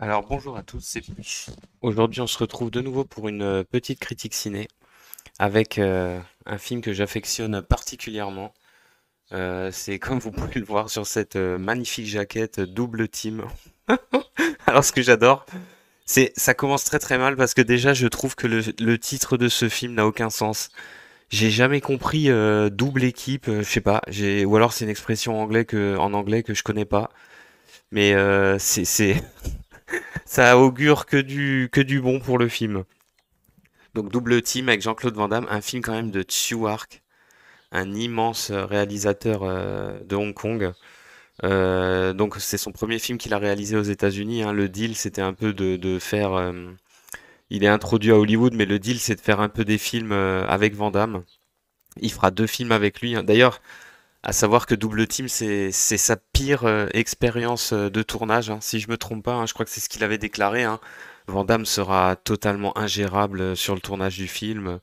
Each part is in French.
Alors bonjour à tous, c'est Puch. Aujourd'hui on se retrouve de nouveau pour une petite critique ciné avec un film que j'affectionne particulièrement. C'est comme vous pouvez le voir sur cette magnifique jaquette double team. Alors ce que j'adore, c'est ça commence très très mal parce que déjà je trouve que le titre de ce film n'a aucun sens. J'ai jamais compris double équipe, je sais pas, ou alors c'est une expression en anglais que je connais pas. Mais ça augure que du bon pour le film. Donc double team avec Jean-Claude Van Damme, un film quand même de Tsui Hark, un immense réalisateur de Hong Kong. Donc c'est son premier film qu'il a réalisé aux États-Unis, hein. Le deal c'était un peu de faire, il est introduit à Hollywood, mais le deal c'est de faire un peu des films avec Van Damme. Il fera deux films avec lui, hein. D'ailleurs, à savoir que Double Team c'est sa pire expérience de tournage, hein. Si je me trompe pas, hein, je crois que c'est ce qu'il avait déclaré, hein. Van Damme sera totalement ingérable sur le tournage du film,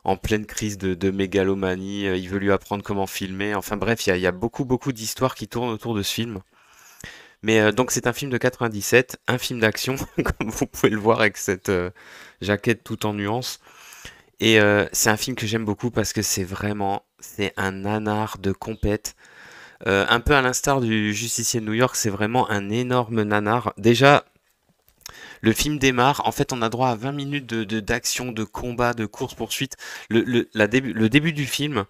en pleine crise de mégalomanie. Il veut lui apprendre comment filmer. Enfin bref, il y a beaucoup beaucoup d'histoires qui tournent autour de ce film. Mais donc c'est un film de 97, un film d'action, comme vous pouvez le voir avec cette jaquette tout en nuances. Et c'est un film que j'aime beaucoup parce que c'est un nanar de compète. Un peu à l'instar du Justicier de New York, c'est vraiment un énorme nanar. Déjà, le film démarre, en fait, on a droit à 20 minutes d'action, de combat, de course-poursuite. Le début du film,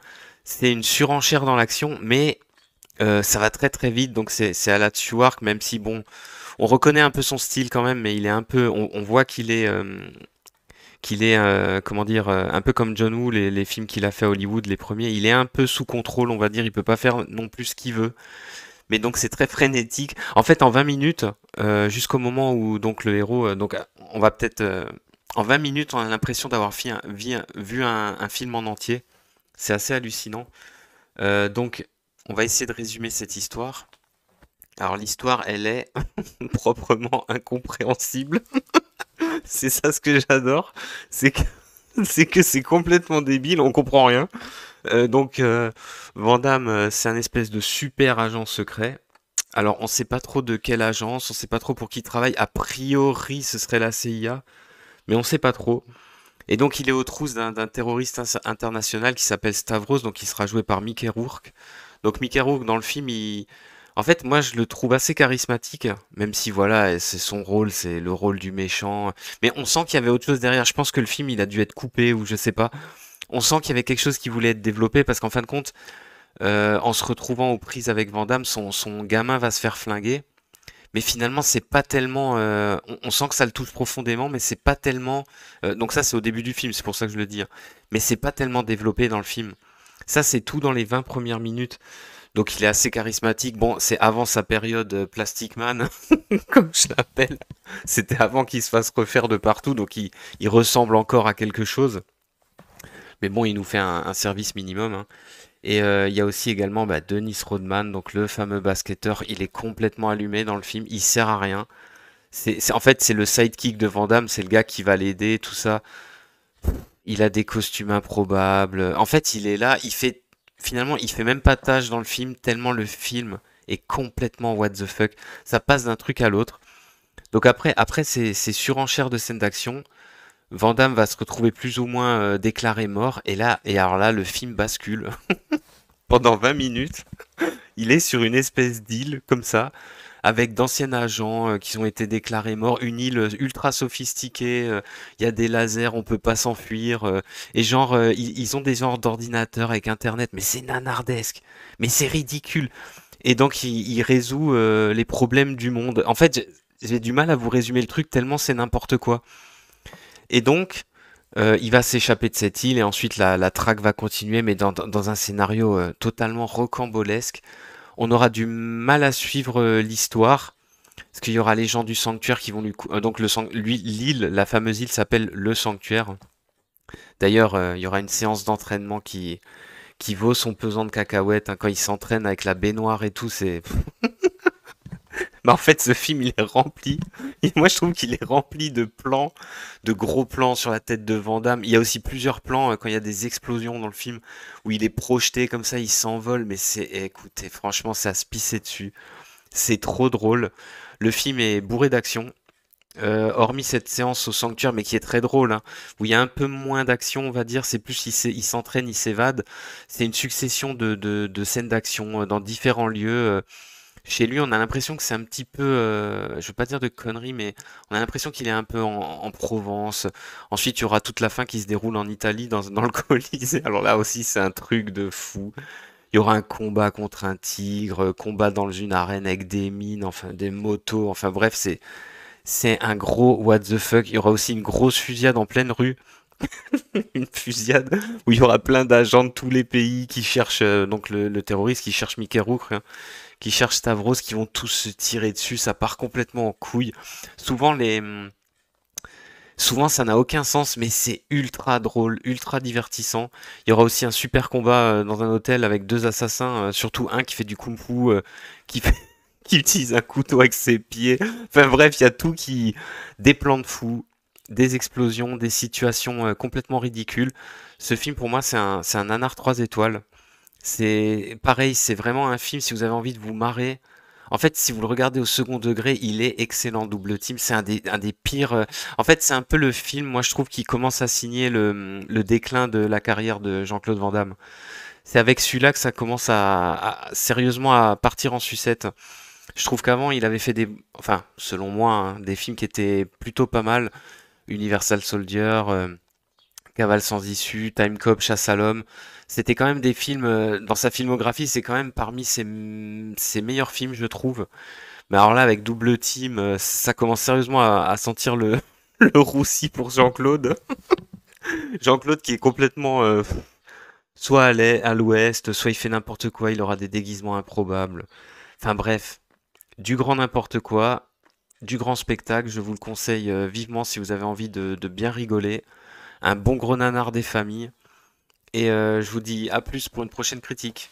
c'est une surenchère dans l'action, mais ça va très très vite, donc c'est à la Stewart, même si bon, on reconnaît un peu son style quand même, mais il est un peu, on voit qu'il est, comment dire, un peu comme John Woo, les films qu'il a fait à Hollywood, les premiers, il est un peu sous contrôle, on va dire, il peut pas faire non plus ce qu'il veut. Mais donc c'est très frénétique. En fait, en 20 minutes, jusqu'au moment où donc le héros, on va peut-être, en 20 minutes, on a l'impression d'avoir vu un film en entier. C'est assez hallucinant. Donc, on va essayer de résumer cette histoire. Alors l'histoire, elle est proprement incompréhensible. C'est ça ce que j'adore, c'est que c'est complètement débile, on comprend rien. Donc Van Damme, c'est un espèce de super agent secret. Alors, on sait pas trop de quelle agence, on sait pas trop pour qui il travaille. A priori, ce serait la CIA, mais on sait pas trop. Et donc, il est aux trousses d'un terroriste international qui s'appelle Stavros, donc il sera joué par Mickey Rourke. Donc, Mickey Rourke, dans le film, en fait, moi, je le trouve assez charismatique, même si, voilà, c'est son rôle, c'est le rôle du méchant. Mais on sent qu'il y avait autre chose derrière. Je pense que le film, il a dû être coupé, ou je sais pas. On sent qu'il y avait quelque chose qui voulait être développé, parce qu'en fin de compte, en se retrouvant aux prises avec Van Damme, son gamin va se faire flinguer. Mais finalement, c'est pas tellement. On sent que ça le touche profondément, mais c'est pas tellement. Donc ça, c'est au début du film, c'est pour ça que je le dis, hein. Mais c'est pas tellement développé dans le film. Ça, c'est tout dans les 20 premières minutes. Donc il est assez charismatique. Bon, c'est avant sa période Plastic Man, comme je l'appelle. C'était avant qu'il se fasse refaire de partout, donc il ressemble encore à quelque chose. Mais bon, il nous fait un service minimum, hein. Et il y a aussi également Dennis Rodman, donc le fameux basketteur. Il est complètement allumé dans le film. Il sert à rien. En fait, c'est le sidekick de Van Damme. C'est le gars qui va l'aider, tout ça. Il a des costumes improbables. En fait, il est là. Finalement, il fait même pas tâche dans le film, tellement le film est complètement what the fuck. Ça passe d'un truc à l'autre. Donc après ces surenchères de scènes d'action, Van Damme va se retrouver plus ou moins déclaré mort. Et alors là, le film bascule. Pendant 20 minutes, il est sur une espèce d'île comme ça, avec d'anciens agents qui ont été déclarés morts, une île ultra sophistiquée, il y a des lasers, on peut pas s'enfuir, et genre, ils ont des genres d'ordinateurs avec internet, mais c'est nanardesque, mais c'est ridicule. Et donc il résout les problèmes du monde. En fait, j'ai du mal à vous résumer le truc tellement c'est n'importe quoi. Et donc, il va s'échapper de cette île et ensuite la traque va continuer, mais dans un scénario totalement rocambolesque. On aura du mal à suivre l'histoire, parce qu'il y aura les gens du sanctuaire qui vont donc l'île, la fameuse île s'appelle le sanctuaire. D'ailleurs, il y aura une séance d'entraînement qui vaut son pesant de cacahuètes, hein, quand il s'entraîne avec la baignoire et tout, c'est... Mais en fait, ce film, il est rempli. Et moi, je trouve qu'il est rempli de plans, de gros plans sur la tête de Van Damme. Il y a aussi plusieurs plans quand il y a des explosions dans le film où il est projeté comme ça, il s'envole. Mais écoutez, franchement, c'est à se pisser dessus. C'est trop drôle. Le film est bourré d'action. Hormis cette séance au sanctuaire, mais qui est très drôle, hein, où il y a un peu moins d'action, on va dire, c'est plus il s'entraîne, il s'évade. C'est une succession de scènes d'action dans différents lieux. Chez lui, on a l'impression que c'est un petit peu, je veux pas dire de conneries, mais on a l'impression qu'il est un peu en Provence. Ensuite, il y aura toute la fin qui se déroule en Italie, dans le Colisée. Alors là aussi, c'est un truc de fou. Il y aura un combat contre un tigre, combat dans une arène avec des mines, enfin des motos, enfin bref, c'est un gros what the fuck. Il y aura aussi une grosse fusillade en pleine rue, une fusillade où il y aura plein d'agents de tous les pays qui cherchent donc le terroriste qui cherche Mickey Rourke, hein, qui cherche Stavros, qui vont tous se tirer dessus. Ça part complètement en couille. Souvent les Souvent, ça n'a aucun sens, mais c'est ultra drôle, ultra divertissant. Il y aura aussi un super combat dans un hôtel avec deux assassins, surtout un qui fait du kung-fu, qui fait- qui utilise un couteau avec ses pieds. Enfin bref, il y a tout qui... Des plans de fou, des explosions, des situations complètement ridicules. Ce film, pour moi, c'est un nanar 3 étoiles. C'est pareil, c'est vraiment un film, si vous avez envie de vous marrer. En fait, si vous le regardez au second degré, il est excellent, Double Team. C'est un des pires. En fait, c'est un peu le film, moi, je trouve, qui commence à signer le déclin de la carrière de Jean-Claude Van Damme. C'est avec celui-là que ça commence sérieusement à partir en sucette. Je trouve qu'avant, il avait fait enfin, selon moi, hein, des films qui étaient plutôt pas mal. Universal Soldier, Cavale sans issue, Time Cop, Chasse à l'homme. C'était quand même des films, dans sa filmographie, c'est quand même parmi ses meilleurs films, je trouve. Mais alors là, avec Double Team, ça commence sérieusement à sentir le roussi pour Jean-Claude. Jean-Claude qui est complètement soit à l'ouest, soit il fait n'importe quoi, il aura des déguisements improbables. Enfin bref, du grand n'importe quoi, du grand spectacle, je vous le conseille vivement si vous avez envie de bien rigoler. Un bon gros nanar des familles. Et je vous dis à plus pour une prochaine critique.